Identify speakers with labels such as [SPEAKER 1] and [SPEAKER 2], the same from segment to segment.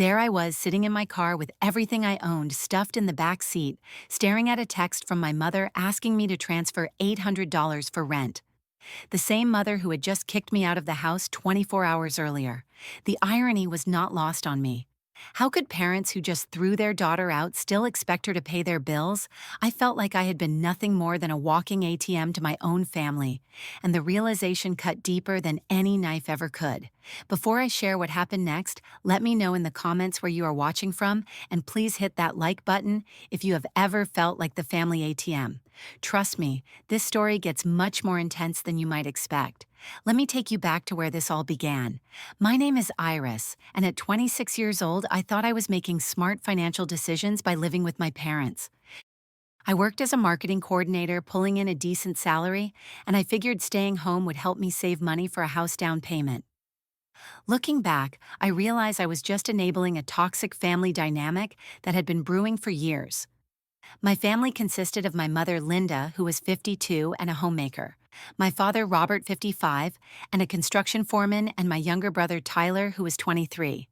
[SPEAKER 1] There I was sitting in my car with everything I owned stuffed in the back seat, staring at a text from my mother asking me to transfer $800 for rent. The same mother who had just kicked me out of the house 24 hours earlier. The irony was not lost on me. How could parents who just threw their daughter out still expect her to pay their bills? I felt like I had been nothing more than a walking ATM to my own family, and the realization cut deeper than any knife ever could. Before I share what happened next, let me know in the comments where you are watching from, and please hit that like button if you have ever felt like the family ATM. Trust me, this story gets much more intense than you might expect. Let me take you back to where this all began. My name is Iris, and at 26 years old, I thought I was making smart financial decisions by living with my parents. I worked as a marketing coordinator, pulling in a decent salary, and I figured staying home would help me save money for a house down payment. Looking back, I realized I was just enabling a toxic family dynamic that had been brewing for years. My family consisted of my mother, Linda, who was 52 and a homemaker, my father, Robert, 55, and a construction foreman, and my younger brother, Tyler, who was 23.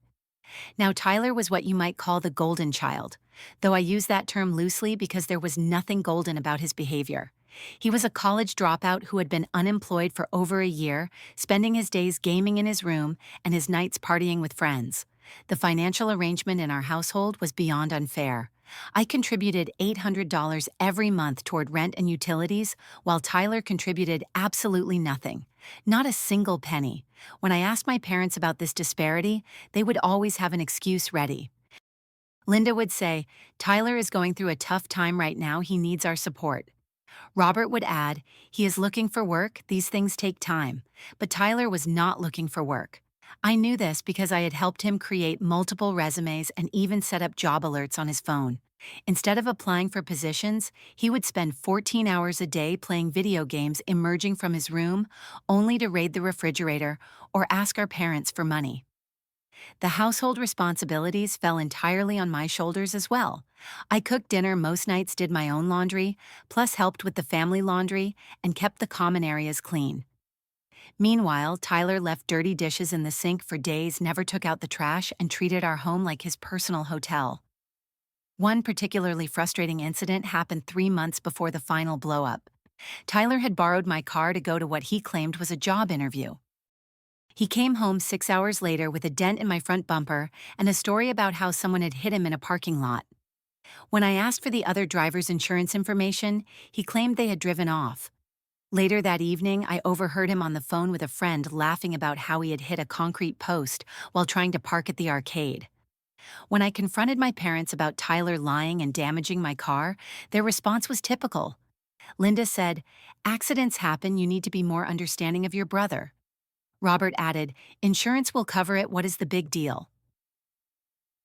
[SPEAKER 1] Now, Tyler was what you might call the golden child, though I use that term loosely because there was nothing golden about his behavior. He was a college dropout who had been unemployed for over a year, spending his days gaming in his room and his nights partying with friends. The financial arrangement in our household was beyond unfair. I contributed $800 every month toward rent and utilities, while Tyler contributed absolutely nothing. Not a single penny. When I asked my parents about this disparity, they would always have an excuse ready. Linda would say, "Tyler is going through a tough time right now, he needs our support." Robert would add, "He is looking for work, these things take time." But Tyler was not looking for work. I knew this because I had helped him create multiple resumes and even set up job alerts on his phone. Instead of applying for positions, he would spend 14 hours a day playing video games emerging from his room, only to raid the refrigerator or ask our parents for money. The household responsibilities fell entirely on my shoulders as well. I cooked dinner most nights, did my own laundry, plus helped with the family laundry, and kept the common areas clean. Meanwhile, Tyler left dirty dishes in the sink for days, never took out the trash, and treated our home like his personal hotel. One particularly frustrating incident happened 3 months before the final blow-up. Tyler had borrowed my car to go to what he claimed was a job interview. He came home 6 hours later with a dent in my front bumper and a story about how someone had hit him in a parking lot. When I asked for the other driver's insurance information, he claimed they had driven off. Later that evening, I overheard him on the phone with a friend laughing about how he had hit a concrete post while trying to park at the arcade. When I confronted my parents about Tyler lying and damaging my car, their response was typical. Linda said, "Accidents happen, you need to be more understanding of your brother." Robert added, "Insurance will cover it, what is the big deal?"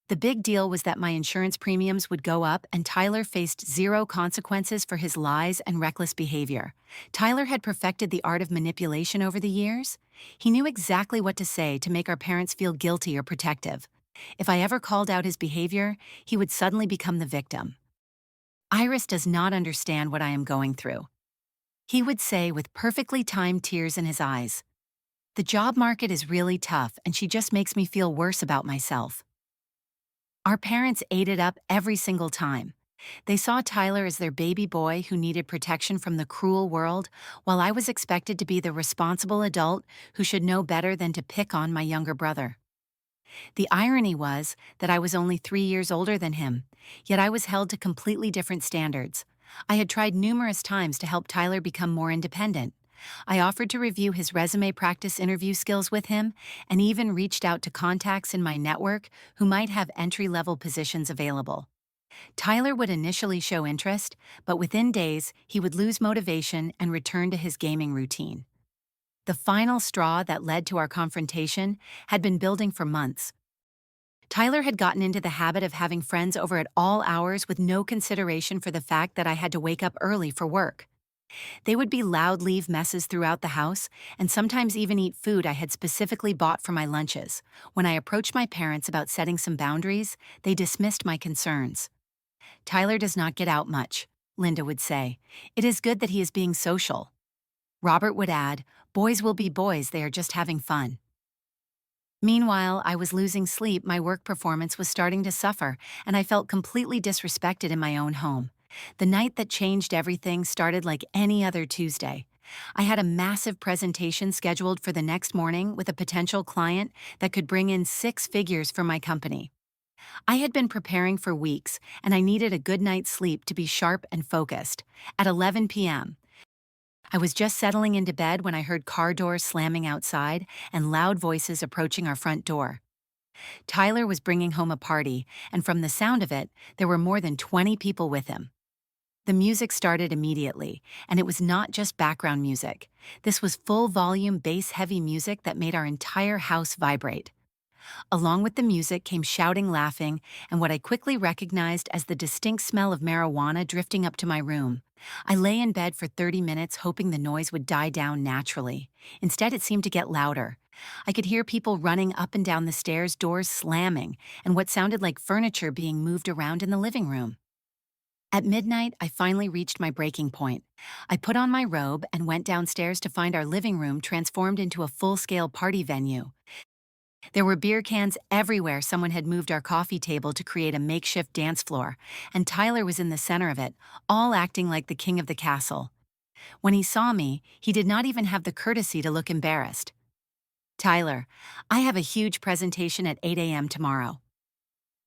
[SPEAKER 1] The big deal was that my insurance premiums would go up and Tyler faced zero consequences for his lies and reckless behavior. Tyler had perfected the art of manipulation over the years. He knew exactly what to say to make our parents feel guilty or protective. If I ever called out his behavior, he would suddenly become the victim. "Iris does not understand what I am going through," he would say with perfectly timed tears in his eyes. "The job market is really tough and she just makes me feel worse about myself." Our parents ate it up every single time. They saw Tyler as their baby boy who needed protection from the cruel world, while I was expected to be the responsible adult who should know better than to pick on my younger brother. The irony was that I was only 3 years older than him, yet I was held to completely different standards. I had tried numerous times to help Tyler become more independent. I offered to review his resume, practice interview skills with him, and even reached out to contacts in my network who might have entry-level positions available. Tyler would initially show interest, but within days, he would lose motivation and return to his gaming routine. The final straw that led to our confrontation had been building for months. Tyler had gotten into the habit of having friends over at all hours with no consideration for the fact that I had to wake up early for work. They would be loud, leave messes throughout the house, and sometimes even eat food I had specifically bought for my lunches. When I approached my parents about setting some boundaries, they dismissed my concerns. "Tyler does not get out much," Linda would say. "It is good that he is being social." Robert would add, "Boys will be boys, they are just having fun." Meanwhile, I was losing sleep, my work performance was starting to suffer, and I felt completely disrespected in my own home. The night that changed everything started like any other Tuesday. I had a massive presentation scheduled for the next morning with a potential client that could bring in six figures for my company. I had been preparing for weeks, and I needed a good night's sleep to be sharp and focused. At 11 p.m., I was just settling into bed when I heard car doors slamming outside and loud voices approaching our front door. Tyler was bringing home a party, and from the sound of it, there were more than 20 people with him. The music started immediately, and it was not just background music. This was full-volume bass-heavy music that made our entire house vibrate. Along with the music came shouting, laughing, and what I quickly recognized as the distinct smell of marijuana drifting up to my room. I lay in bed for 30 minutes hoping the noise would die down naturally. Instead, it seemed to get louder. I could hear people running up and down the stairs, doors slamming, and what sounded like furniture being moved around in the living room. At midnight, I finally reached my breaking point. I put on my robe and went downstairs to find our living room transformed into a full-scale party venue. There were beer cans everywhere. Someone had moved our coffee table to create a makeshift dance floor, and Tyler was in the center of it, all acting like the king of the castle. When he saw me, he did not even have the courtesy to look embarrassed. "Tyler, I have a huge presentation at 8 a.m. tomorrow,"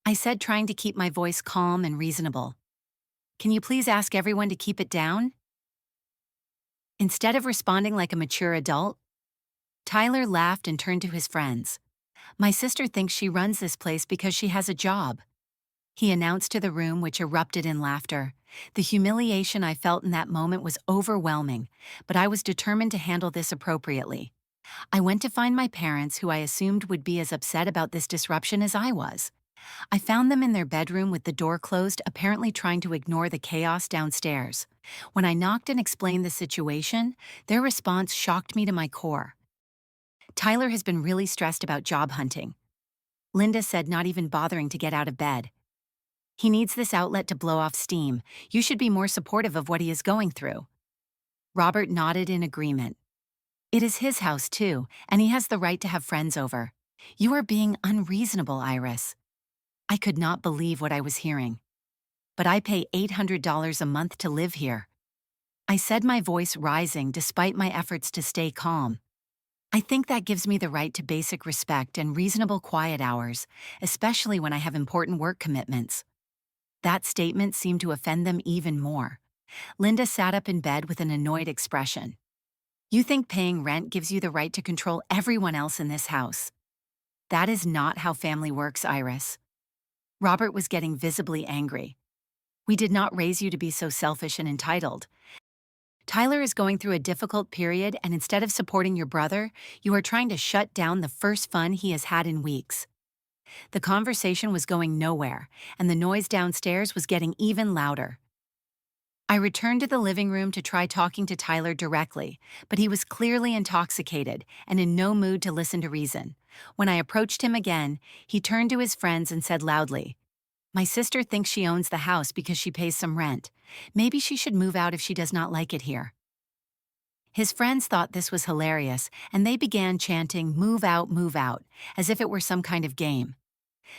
[SPEAKER 1] I said, trying to keep my voice calm and reasonable. "Can you please ask everyone to keep it down?" Instead of responding like a mature adult, Tyler laughed and turned to his friends. "My sister thinks she runs this place because she has a job," he announced to the room, which erupted in laughter. The humiliation I felt in that moment was overwhelming, but I was determined to handle this appropriately. I went to find my parents, who I assumed would be as upset about this disruption as I was. I found them in their bedroom with the door closed, apparently trying to ignore the chaos downstairs. When I knocked and explained the situation, their response shocked me to my core. "Tyler has been really stressed about job hunting," Linda said, not even bothering to get out of bed. "He needs this outlet to blow off steam. You should be more supportive of what he is going through." Robert nodded in agreement. "It is his house too, and he has the right to have friends over. You are being unreasonable, Iris." I could not believe what I was hearing. "But I pay $800 a month to live here," I said, my voice rising despite my efforts to stay calm. "I think that gives me the right to basic respect and reasonable quiet hours, especially when I have important work commitments." That statement seemed to offend them even more. Linda sat up in bed with an annoyed expression. "You think paying rent gives you the right to control everyone else in this house? That is not how family works, Iris." Robert was getting visibly angry. "We did not raise you to be so selfish and entitled. Tyler is going through a difficult period, and instead of supporting your brother, you are trying to shut down the first fun he has had in weeks." The conversation was going nowhere, and the noise downstairs was getting even louder. I returned to the living room to try talking to Tyler directly, but he was clearly intoxicated and in no mood to listen to reason. When I approached him again, he turned to his friends and said loudly, "My sister thinks she owns the house because she pays some rent. Maybe she should move out if she does not like it here." His friends thought this was hilarious, and they began chanting, move out," as if it were some kind of game.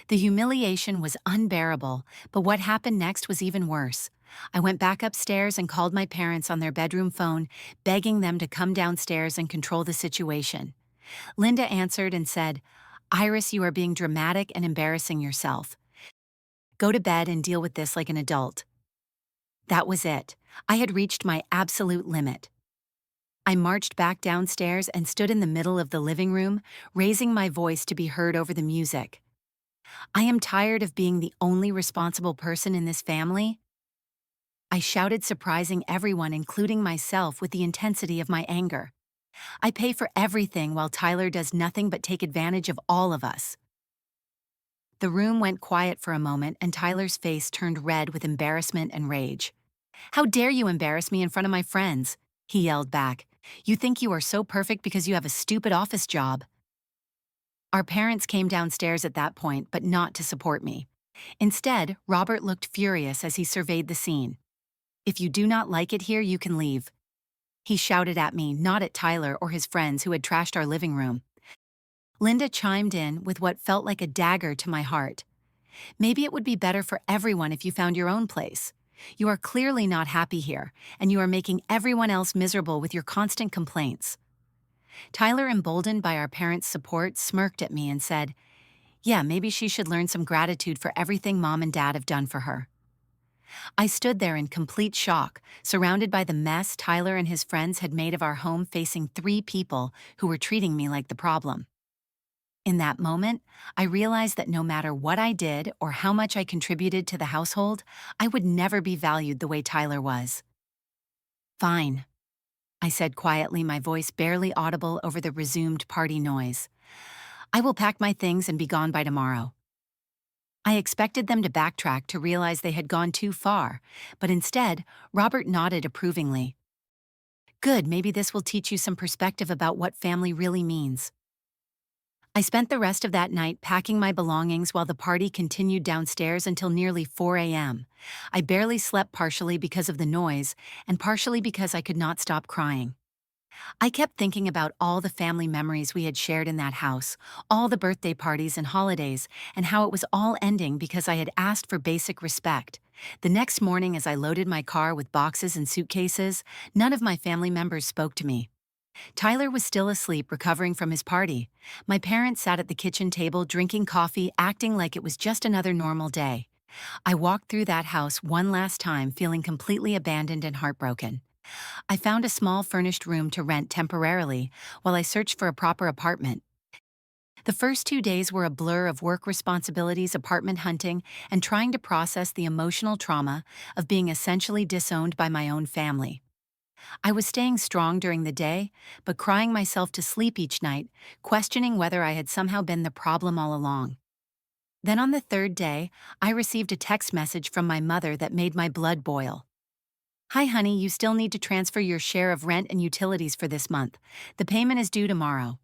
[SPEAKER 1] The humiliation was unbearable, but what happened next was even worse. I went back upstairs and called my parents on their bedroom phone, begging them to come downstairs and control the situation. Linda answered and said, "Iris, you are being dramatic and embarrassing yourself. Go to bed and deal with this like an adult." That was it. I had reached my absolute limit. I marched back downstairs and stood in the middle of the living room, raising my voice to be heard over the music. "I am tired of being the only responsible person in this family," I shouted, surprising everyone, including myself, with the intensity of my anger. "I pay for everything while Tyler does nothing but take advantage of all of us." The room went quiet for a moment, and Tyler's face turned red with embarrassment and rage. "How dare you embarrass me in front of my friends?" he yelled back. "You think you are so perfect because you have a stupid office job." Our parents came downstairs at that point, but not to support me. Instead, Robert looked furious as he surveyed the scene. "If you do not like it here, you can leave," he shouted at me, not at Tyler or his friends who had trashed our living room. Linda chimed in with what felt like a dagger to my heart. Maybe it would be better for everyone if you found your own place. You are clearly not happy here, and you are making everyone else miserable with your constant complaints. Tyler, emboldened by our parents' support, smirked at me and said, "Yeah, maybe she should learn some gratitude for everything Mom and Dad have done for her." I stood there in complete shock, surrounded by the mess Tyler and his friends had made of our home, facing three people who were treating me like the problem. In that moment, I realized that no matter what I did or how much I contributed to the household, I would never be valued the way Tyler was. "Fine," I said quietly, my voice barely audible over the resumed party noise. "I will pack my things and be gone by tomorrow." I expected them to backtrack to realize they had gone too far, but instead, Robert nodded approvingly. "Good, maybe this will teach you some perspective about what family really means." I spent the rest of that night packing my belongings while the party continued downstairs until nearly 4 a.m. I barely slept, partially because of the noise and partially because I could not stop crying. I kept thinking about all the family memories we had shared in that house, all the birthday parties and holidays, and how it was all ending because I had asked for basic respect. The next morning, as I loaded my car with boxes and suitcases, none of my family members spoke to me. Tyler was still asleep, recovering from his party. My parents sat at the kitchen table drinking coffee, acting like it was just another normal day. I walked through that house one last time, feeling completely abandoned and heartbroken. I found a small furnished room to rent temporarily while I searched for a proper apartment. The first 2 days were a blur of work responsibilities, apartment hunting, and trying to process the emotional trauma of being essentially disowned by my own family. I was staying strong during the day, but crying myself to sleep each night, questioning whether I had somehow been the problem all along. Then on the third day, I received a text message from my mother that made my blood boil. "Hi honey, you still need to transfer your share of rent and utilities for this month. The payment is due tomorrow."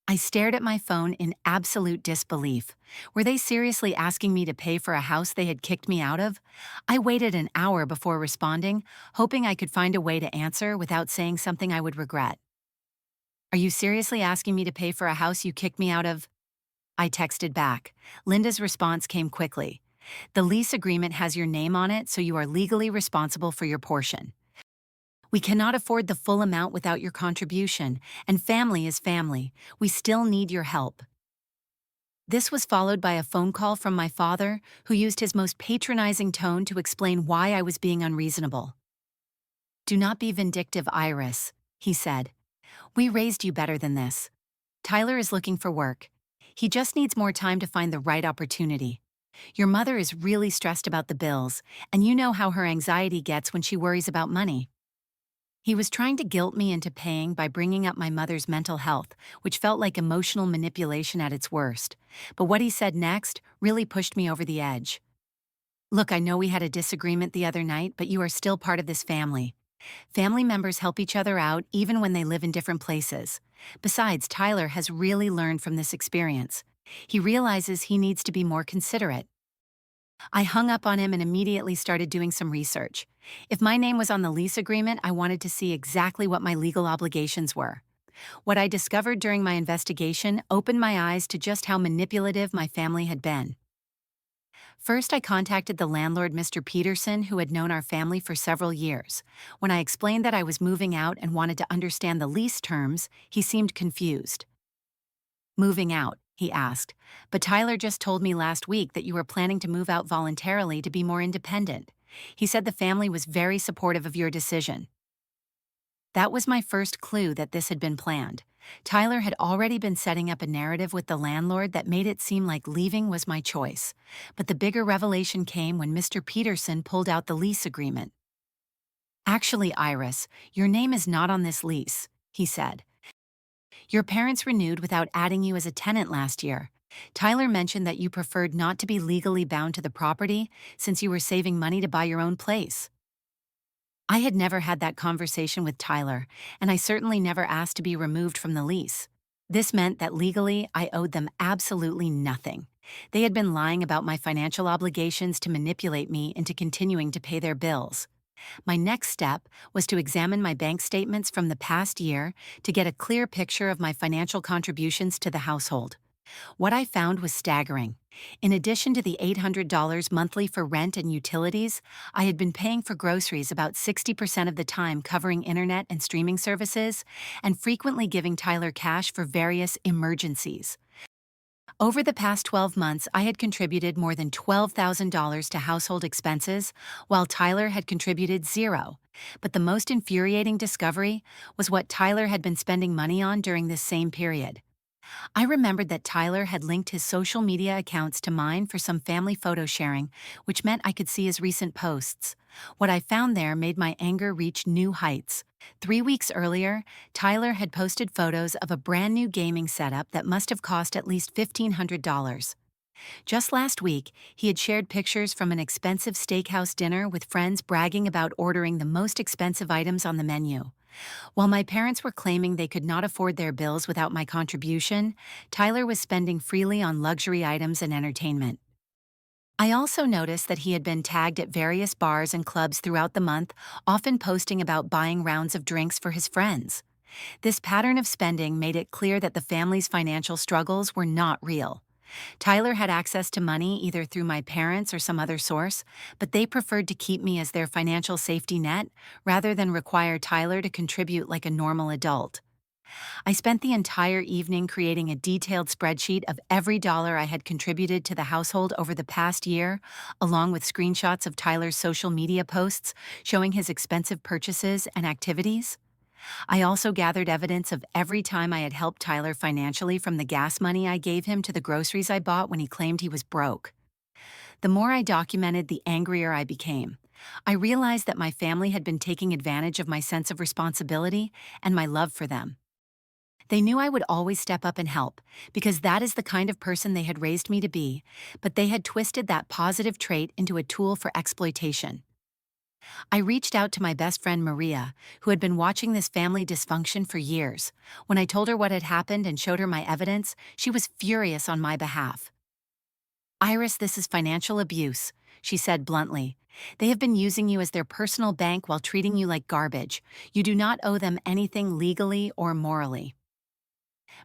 [SPEAKER 1] I stared at my phone in absolute disbelief. Were they seriously asking me to pay for a house they had kicked me out of? I waited an hour before responding, hoping I could find a way to answer without saying something I would regret. "Are you seriously asking me to pay for a house you kicked me out of?" I texted back. Linda's response came quickly. "The lease agreement has your name on it, so you are legally responsible for your portion. We cannot afford the full amount without your contribution, and family is family. We still need your help." This was followed by a phone call from my father, who used his most patronizing tone to explain why I was being unreasonable. "Do not be vindictive, Iris," he said. "We raised you better than this. Tyler is looking for work. He just needs more time to find the right opportunity. Your mother is really stressed about the bills, and you know how her anxiety gets when she worries about money." He was trying to guilt me into paying by bringing up my mother's mental health, which felt like emotional manipulation at its worst. But what he said next really pushed me over the edge. "Look, I know we had a disagreement the other night, but you are still part of this family. Family members help each other out even when they live in different places. Besides, Tyler has really learned from this experience. He realizes he needs to be more considerate." I hung up on him and immediately started doing some research. If my name was on the lease agreement, I wanted to see exactly what my legal obligations were. What I discovered during my investigation opened my eyes to just how manipulative my family had been. First, I contacted the landlord, Mr. Peterson, who had known our family for several years. When I explained that I was moving out and wanted to understand the lease terms, he seemed confused. "Moving out?" he asked. "But Tyler just told me last week that you were planning to move out voluntarily to be more independent. He said the family was very supportive of your decision." That was my first clue that this had been planned. Tyler had already been setting up a narrative with the landlord that made it seem like leaving was my choice. But the bigger revelation came when Mr. Peterson pulled out the lease agreement. "Actually, Iris, your name is not on this lease," he said. "Your parents renewed without adding you as a tenant last year. Tyler mentioned that you preferred not to be legally bound to the property since you were saving money to buy your own place." I had never had that conversation with Tyler, and I certainly never asked to be removed from the lease. This meant that legally I owed them absolutely nothing. They had been lying about my financial obligations to manipulate me into continuing to pay their bills. My next step was to examine my bank statements from the past year to get a clear picture of my financial contributions to the household. What I found was staggering. In addition to the $800 monthly for rent and utilities, I had been paying for groceries about 60% of the time, covering internet and streaming services, and frequently giving Tyler cash for various emergencies. Over the past 12 months, I had contributed more than $12,000 to household expenses, while Tyler had contributed zero. But the most infuriating discovery was what Tyler had been spending money on during this same period. I remembered that Tyler had linked his social media accounts to mine for some family photo sharing, which meant I could see his recent posts. What I found there made my anger reach new heights. 3 weeks earlier, Tyler had posted photos of a brand new gaming setup that must have cost at least $1,500. Just last week, he had shared pictures from an expensive steakhouse dinner with friends, bragging about ordering the most expensive items on the menu. While my parents were claiming they could not afford their bills without my contribution, Tyler was spending freely on luxury items and entertainment. I also noticed that he had been tagged at various bars and clubs throughout the month, often posting about buying rounds of drinks for his friends. This pattern of spending made it clear that the family's financial struggles were not real. Tyler had access to money either through my parents or some other source, but they preferred to keep me as their financial safety net rather than require Tyler to contribute like a normal adult. I spent the entire evening creating a detailed spreadsheet of every dollar I had contributed to the household over the past year, along with screenshots of Tyler's social media posts showing his expensive purchases and activities. I also gathered evidence of every time I had helped Tyler financially, from the gas money I gave him to the groceries I bought when he claimed he was broke. The more I documented, the angrier I became. I realized that my family had been taking advantage of my sense of responsibility and my love for them. They knew I would always step up and help, because that is the kind of person they had raised me to be, but they had twisted that positive trait into a tool for exploitation. I reached out to my best friend Maria, who had been watching this family dysfunction for years. When I told her what had happened and showed her my evidence, she was furious on my behalf. "Iris, this is financial abuse," she said bluntly. "They have been using you as their personal bank while treating you like garbage. You do not owe them anything legally or morally."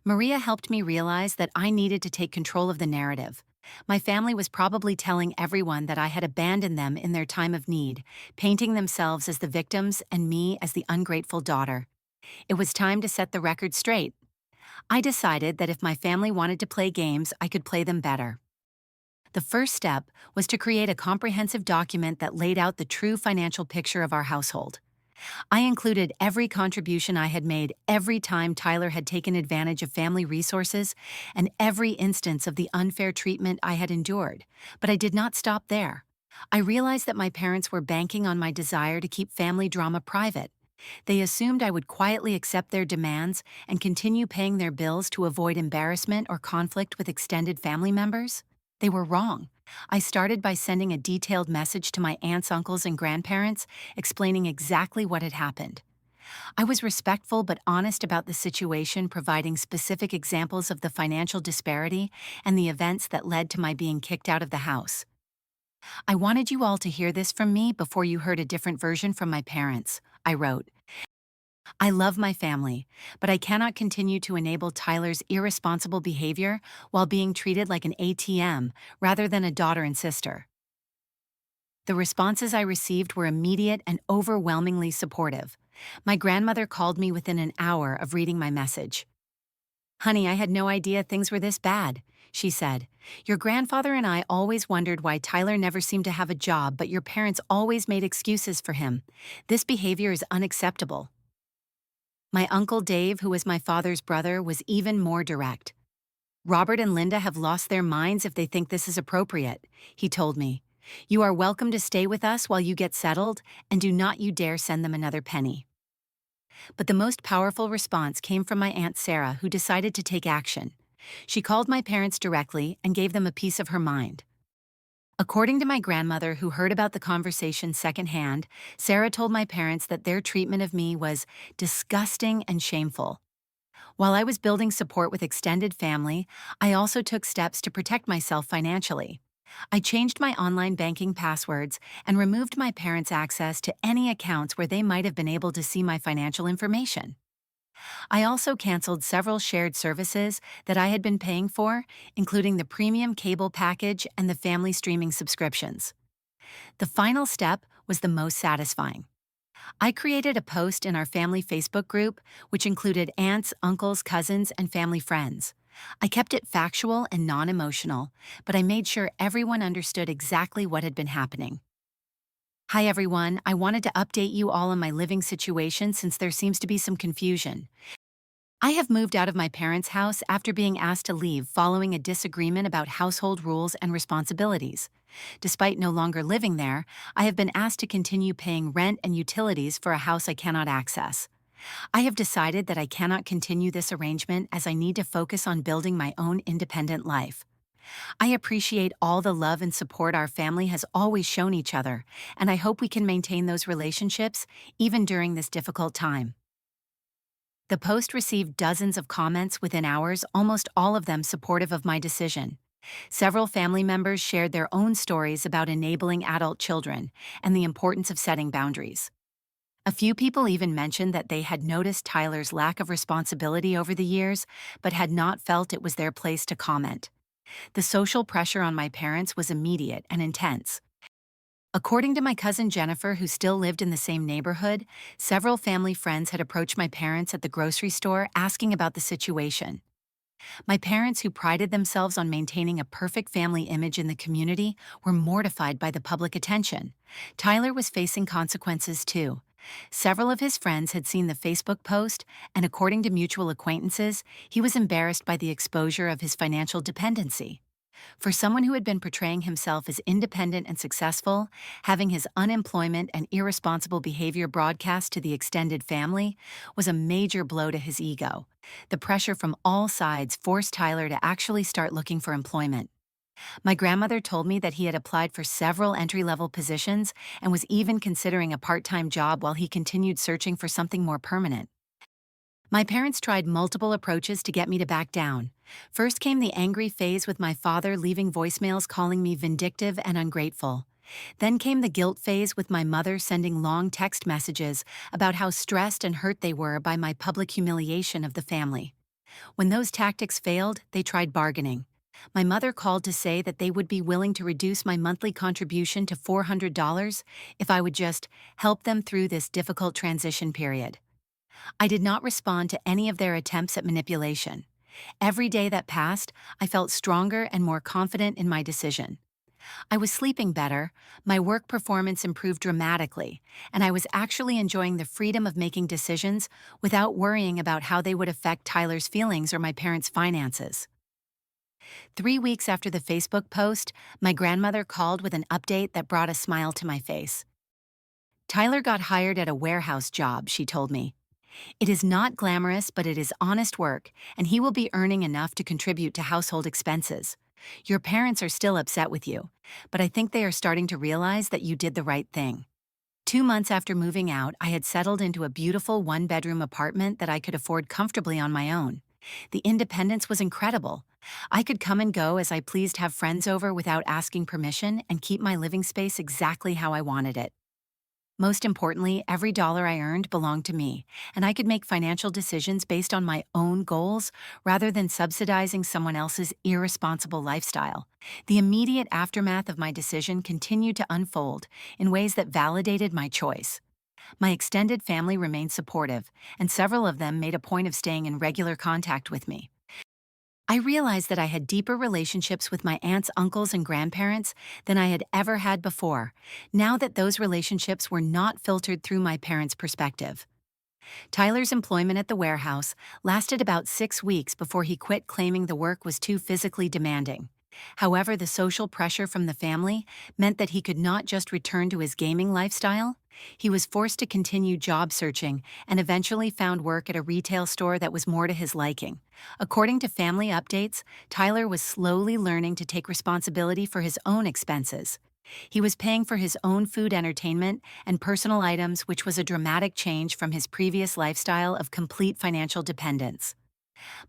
[SPEAKER 1] Maria helped me realize that I needed to take control of the narrative. My family was probably telling everyone that I had abandoned them in their time of need, painting themselves as the victims and me as the ungrateful daughter. It was time to set the record straight. I decided that if my family wanted to play games, I could play them better. The first step was to create a comprehensive document that laid out the true financial picture of our household. I included every contribution I had made, every time Tyler had taken advantage of family resources, and every instance of the unfair treatment I had endured. But I did not stop there. I realized that my parents were banking on my desire to keep family drama private. They assumed I would quietly accept their demands and continue paying their bills to avoid embarrassment or conflict with extended family members. They were wrong. I started by sending a detailed message to my aunts, uncles, and grandparents, explaining exactly what had happened. I was respectful but honest about the situation, providing specific examples of the financial disparity and the events that led to my being kicked out of the house. "I wanted you all to hear this from me before you heard a different version from my parents," I wrote. "I love my family, but I cannot continue to enable Tyler's irresponsible behavior while being treated like an ATM rather than a daughter and sister." The responses I received were immediate and overwhelmingly supportive. My grandmother called me within an hour of reading my message. "Honey, I had no idea things were this bad," she said. "Your grandfather and I always wondered why Tyler never seemed to have a job, but your parents always made excuses for him. This behavior is unacceptable." My uncle Dave, who was my father's brother, was even more direct. "Robert and Linda have lost their minds if they think this is appropriate," he told me. "You are welcome to stay with us while you get settled, and do not you dare send them another penny." But the most powerful response came from my Aunt Sarah, who decided to take action. She called my parents directly and gave them a piece of her mind. According to my grandmother, who heard about the conversation secondhand, Sarah told my parents that their treatment of me was disgusting and shameful. While I was building support with extended family, I also took steps to protect myself financially. I changed my online banking passwords and removed my parents' access to any accounts where they might have been able to see my financial information. I also canceled several shared services that I had been paying for, including the premium cable package and the family streaming subscriptions. The final step was the most satisfying. I created a post in our family Facebook group, which included aunts, uncles, cousins, and family friends. I kept it factual and non emotional, but I made sure everyone understood exactly what had been happening. Hi everyone, I wanted to update you all on my living situation since there seems to be some confusion. I have moved out of my parents' house after being asked to leave following a disagreement about household rules and responsibilities. Despite no longer living there, I have been asked to continue paying rent and utilities for a house I cannot access. I have decided that I cannot continue this arrangement as I need to focus on building my own independent life. I appreciate all the love and support our family has always shown each other, and I hope we can maintain those relationships even during this difficult time. The post received dozens of comments within hours, almost all of them supportive of my decision. Several family members shared their own stories about enabling adult children and the importance of setting boundaries. A few people even mentioned that they had noticed Tyler's lack of responsibility over the years, but had not felt it was their place to comment. The social pressure on my parents was immediate and intense. According to my cousin Jennifer, who still lived in the same neighborhood, several family friends had approached my parents at the grocery store asking about the situation. My parents, who prided themselves on maintaining a perfect family image in the community, were mortified by the public attention. Tyler was facing consequences too. Several of his friends had seen the Facebook post, and according to mutual acquaintances, he was embarrassed by the exposure of his financial dependency. For someone who had been portraying himself as independent and successful, having his unemployment and irresponsible behavior broadcast to the extended family was a major blow to his ego. The pressure from all sides forced Tyler to actually start looking for employment. My grandmother told me that he had applied for several entry-level positions and was even considering a part-time job while he continued searching for something more permanent. My parents tried multiple approaches to get me to back down. First came the angry phase with my father leaving voicemails calling me vindictive and ungrateful. Then came the guilt phase with my mother sending long text messages about how stressed and hurt they were by my public humiliation of the family. When those tactics failed, they tried bargaining. My mother called to say that they would be willing to reduce my monthly contribution to $400 if I would just help them through this difficult transition period. I did not respond to any of their attempts at manipulation. Every day that passed, I felt stronger and more confident in my decision. I was sleeping better, my work performance improved dramatically, and I was actually enjoying the freedom of making decisions without worrying about how they would affect Tyler's feelings or my parents' finances. 3 weeks after the Facebook post, my grandmother called with an update that brought a smile to my face. Tyler got hired at a warehouse job, she told me. It is not glamorous, but it is honest work, and he will be earning enough to contribute to household expenses. Your parents are still upset with you, but I think they are starting to realize that you did the right thing. 2 months after moving out, I had settled into a beautiful one-bedroom apartment that I could afford comfortably on my own. The independence was incredible. I could come and go as I pleased, have friends over without asking permission, and keep my living space exactly how I wanted it. Most importantly, every dollar I earned belonged to me, and I could make financial decisions based on my own goals rather than subsidizing someone else's irresponsible lifestyle. The immediate aftermath of my decision continued to unfold in ways that validated my choice. My extended family remained supportive, and several of them made a point of staying in regular contact with me. I realized that I had deeper relationships with my aunts, uncles, and grandparents than I had ever had before, now that those relationships were not filtered through my parents' perspective. Tyler's employment at the warehouse lasted about 6 weeks before he quit, claiming the work was too physically demanding. However, the social pressure from the family meant that he could not just return to his gaming lifestyle. He was forced to continue job searching and eventually found work at a retail store that was more to his liking. According to family updates, Tyler was slowly learning to take responsibility for his own expenses. He was paying for his own food, entertainment, and personal items, which was a dramatic change from his previous lifestyle of complete financial dependence.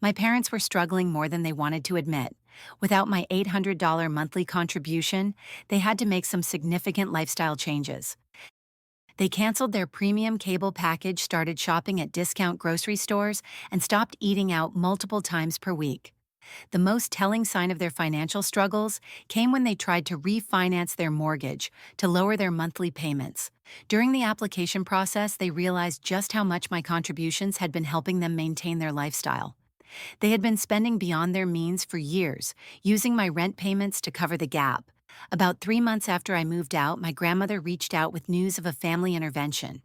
[SPEAKER 1] My parents were struggling more than they wanted to admit. Without my $800 monthly contribution, they had to make some significant lifestyle changes. They canceled their premium cable package, started shopping at discount grocery stores, and stopped eating out multiple times per week. The most telling sign of their financial struggles came when they tried to refinance their mortgage to lower their monthly payments. During the application process, they realized just how much my contributions had been helping them maintain their lifestyle. They had been spending beyond their means for years, using my rent payments to cover the gap. About 3 months after I moved out, my grandmother reached out with news of a family intervention.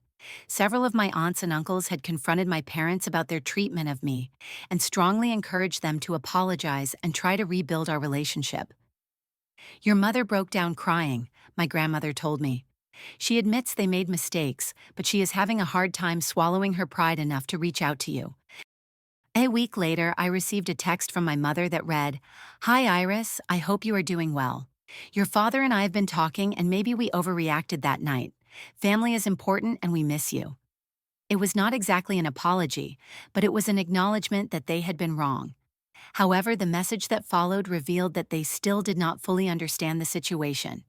[SPEAKER 1] Several of my aunts and uncles had confronted my parents about their treatment of me and strongly encouraged them to apologize and try to rebuild our relationship. "Your mother broke down crying," my grandmother told me. "She admits they made mistakes, but she is having a hard time swallowing her pride enough to reach out to you." A week later, I received a text from my mother that read, "Hi Iris, I hope you are doing well. Your father and I have been talking and maybe we overreacted that night. Family is important and we miss you." It was not exactly an apology, but it was an acknowledgement that they had been wrong. However, the message that followed revealed that they still did not fully understand the situation.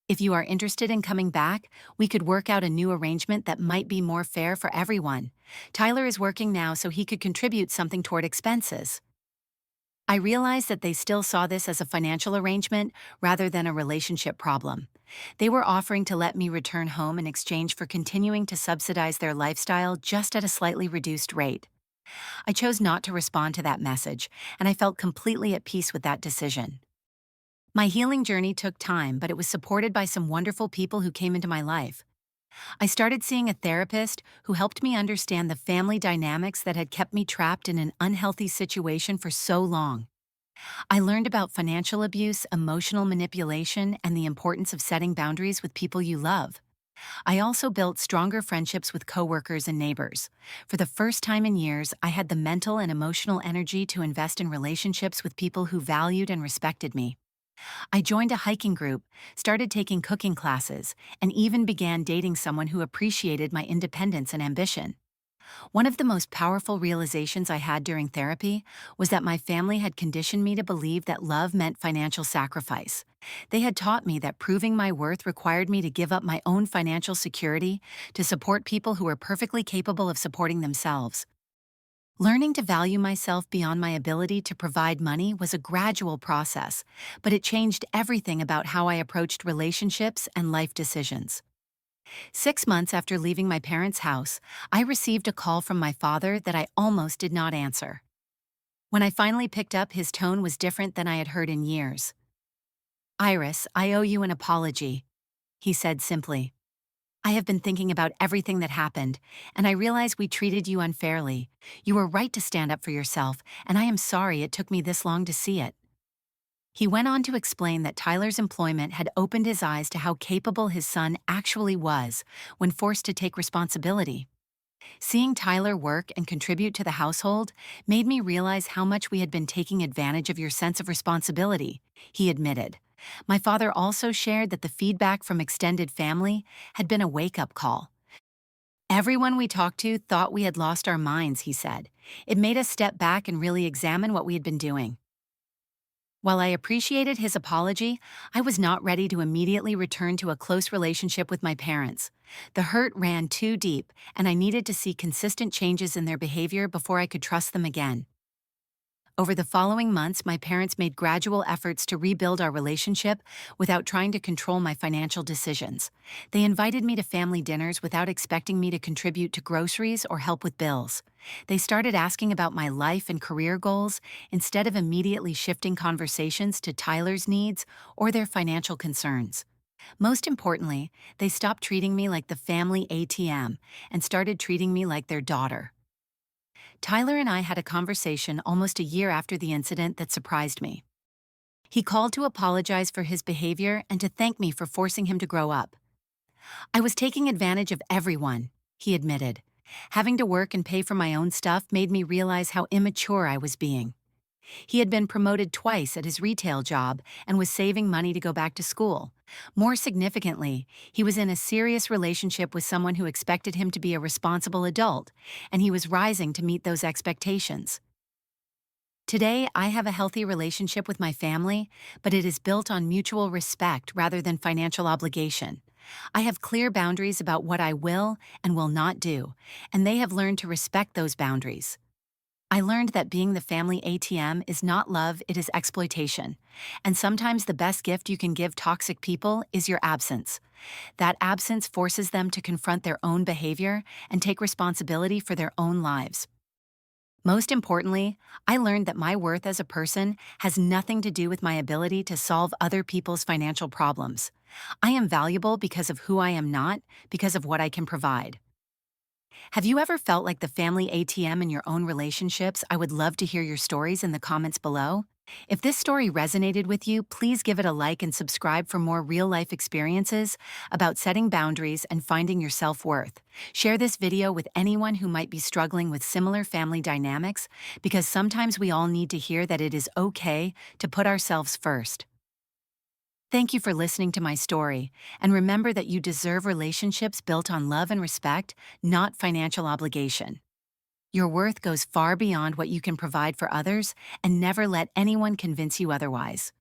[SPEAKER 1] "If you are interested in coming back, we could work out a new arrangement that might be more fair for everyone. Tyler is working now so he could contribute something toward expenses." I realized that they still saw this as a financial arrangement rather than a relationship problem. They were offering to let me return home in exchange for continuing to subsidize their lifestyle just at a slightly reduced rate. I chose not to respond to that message, and I felt completely at peace with that decision. My healing journey took time, but it was supported by some wonderful people who came into my life. I started seeing a therapist who helped me understand the family dynamics that had kept me trapped in an unhealthy situation for so long. I learned about financial abuse, emotional manipulation, and the importance of setting boundaries with people you love. I also built stronger friendships with coworkers and neighbors. For the first time in years, I had the mental and emotional energy to invest in relationships with people who valued and respected me. I joined a hiking group, started taking cooking classes, and even began dating someone who appreciated my independence and ambition. One of the most powerful realizations I had during therapy was that my family had conditioned me to believe that love meant financial sacrifice. They had taught me that proving my worth required me to give up my own financial security to support people who were perfectly capable of supporting themselves. Learning to value myself beyond my ability to provide money was a gradual process, but it changed everything about how I approached relationships and life decisions. 6 months after leaving my parents' house, I received a call from my father that I almost did not answer. When I finally picked up, his tone was different than I had heard in years. "Iris, I owe you an apology," he said simply. "I have been thinking about everything that happened, and I realize we treated you unfairly. You were right to stand up for yourself, and I am sorry it took me this long to see it." He went on to explain that Tyler's employment had opened his eyes to how capable his son actually was when forced to take responsibility. "Seeing Tyler work and contribute to the household made me realize how much we had been taking advantage of your sense of responsibility," he admitted. My father also shared that the feedback from extended family had been a wake-up call. "Everyone we talked to thought we had lost our minds," he said. "It made us step back and really examine what we had been doing." While I appreciated his apology, I was not ready to immediately return to a close relationship with my parents. The hurt ran too deep, and I needed to see consistent changes in their behavior before I could trust them again. Over the following months, my parents made gradual efforts to rebuild our relationship without trying to control my financial decisions. They invited me to family dinners without expecting me to contribute to groceries or help with bills. They started asking about my life and career goals instead of immediately shifting conversations to Tyler's needs or their financial concerns. Most importantly, they stopped treating me like the family ATM and started treating me like their daughter. Tyler and I had a conversation almost a year after the incident that surprised me. He called to apologize for his behavior and to thank me for forcing him to grow up. "I was taking advantage of everyone," he admitted. "Having to work and pay for my own stuff made me realize how immature I was being." He had been promoted twice at his retail job and was saving money to go back to school. More significantly, he was in a serious relationship with someone who expected him to be a responsible adult, and he was rising to meet those expectations. Today, I have a healthy relationship with my family, but it is built on mutual respect rather than financial obligation. I have clear boundaries about what I will and will not do, and they have learned to respect those boundaries. I learned that being the family ATM is not love, it is exploitation. And sometimes the best gift you can give toxic people is your absence. That absence forces them to confront their own behavior and take responsibility for their own lives. Most importantly, I learned that my worth as a person has nothing to do with my ability to solve other people's financial problems. I am valuable because of who I am not, because of what I can provide. Have you ever felt like the family ATM in your own relationships? I would love to hear your stories in the comments below. If this story resonated with you, please give it a like and subscribe for more real-life experiences about setting boundaries and finding your self-worth. Share this video with anyone who might be struggling with similar family dynamics, because sometimes we all need to hear that it is okay to put ourselves first. Thank you for listening to my story, and remember that you deserve relationships built on love and respect, not financial obligation. Your worth goes far beyond what you can provide for others, and never let anyone convince you otherwise.